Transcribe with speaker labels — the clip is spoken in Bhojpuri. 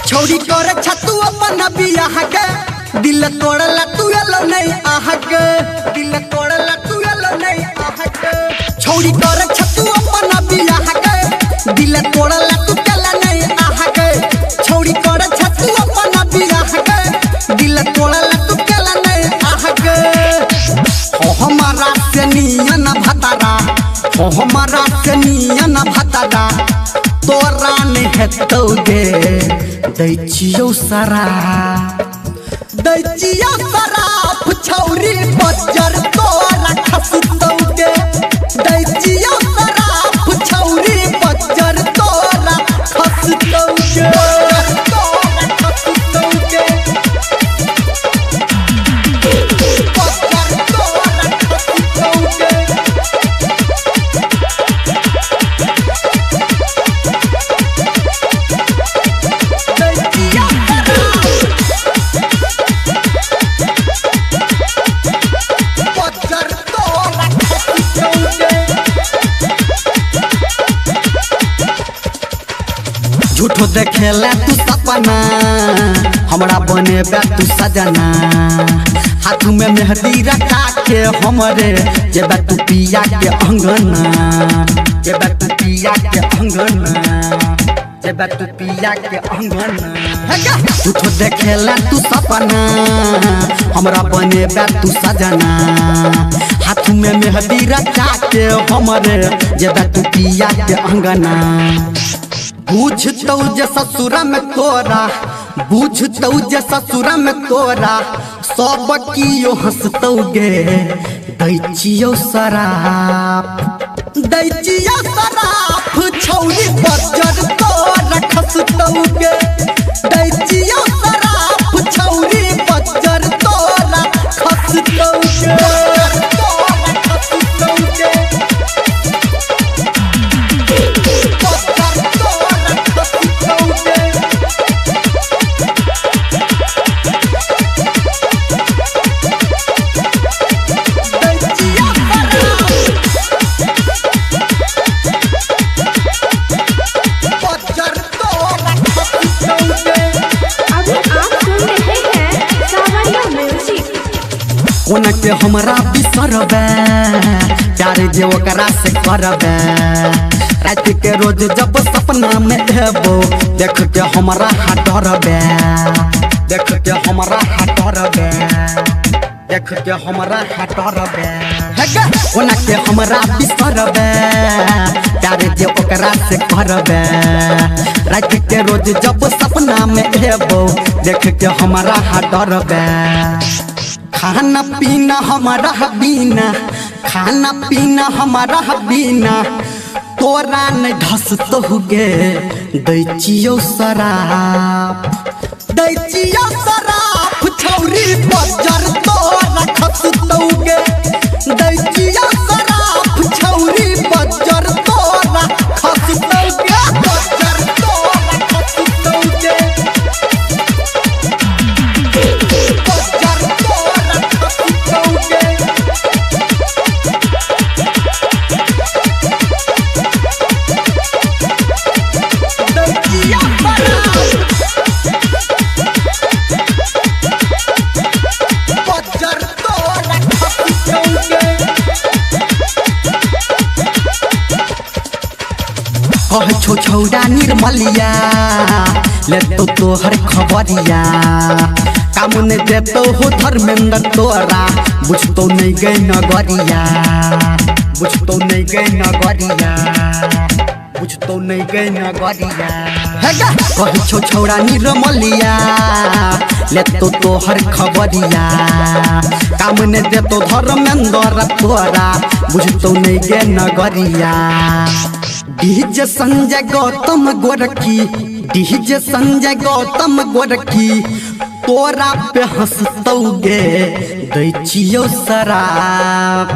Speaker 1: छोड़ी कर छतु अपन बियाह के दिल तोड़ला तू एलो नहीं आह के दिल तोड़ला तू एलो नहीं आह के छोड़ी कर छतु अपन बियाह के दिल तोड़ला तू केला नहीं आह के छोड़ी कर छतु अपन बियाह के दिल तोड़ला तू केला नहीं आह के हो हमारा से नियन भतारा हो हमारा से नियन भतारा तोरा नहीं हेतौगे दैचियो सरा छौरी बजर तोरा खसतौगे दैचियो सरा छौरी बजर तोरा खसतौगे झूठो देखेला तू सपना हमरा बने बे तू सजना हाथ में मेहंदी रखा के हमरे जेबा तू पिया के अंगना जेबा तू पिया के अंगना जेबा तू पिया के अंगना झूठो देखेला तू सपना हमरा बने बे तू सजना हाथ में मेहंदी रखा के हमरे जेबा तू पिया के अंगना बुझतौ जे ससुरा में तोरा बुझतौ जे ससुरा में तोरा सब कियो हंसतौगे दैचियो शराब छौरी बजर तोरा खसतौगे दैचियो शराब छौरी बजर तोरा खसतौगे कोना के हमरा बिसरबे प्यार जे ओकरा से करबे रात के रोज जब सपना में एबो देख के हमरा हाथ डरबे देख के हमरा हाथ डरबे देख के हमरा हाथ डरबे कोना के हमरा बिसरबे प्यार जे ओकरा से करबे रात के रोज जब सपना में एबो देख के हमरा हाथ डरबे खाना पीना हमारा बीना खाना पीना हमारा बीना तोरा नहीं धसतौगे दैचियो शराब छौरी बजर तोरा खसतौगे दैचियो शराब छौरी बजर तोरा खसतौगे बजर तोरा खसतौगे छो छौड़ा निर्मलिया ले तो तोहर खबरिया काम ने देतो हो धर्मेंद्र तोरा बुझतो नहीं गई नगरिया बुझतो नहीं गई नगरिया बुझतो नहीं गई नगरिया कह छो छौड़ा निर्मलिया ले तो तोहर खबरिया काम ने देतो धर्मेंद्र तोरा बुझतो नहीं गई नगरिया डीजे संजय गौतम गोरखी डीजे संजय गौतम गोरखी तोरा पे हंसतौगे दैचियो शराब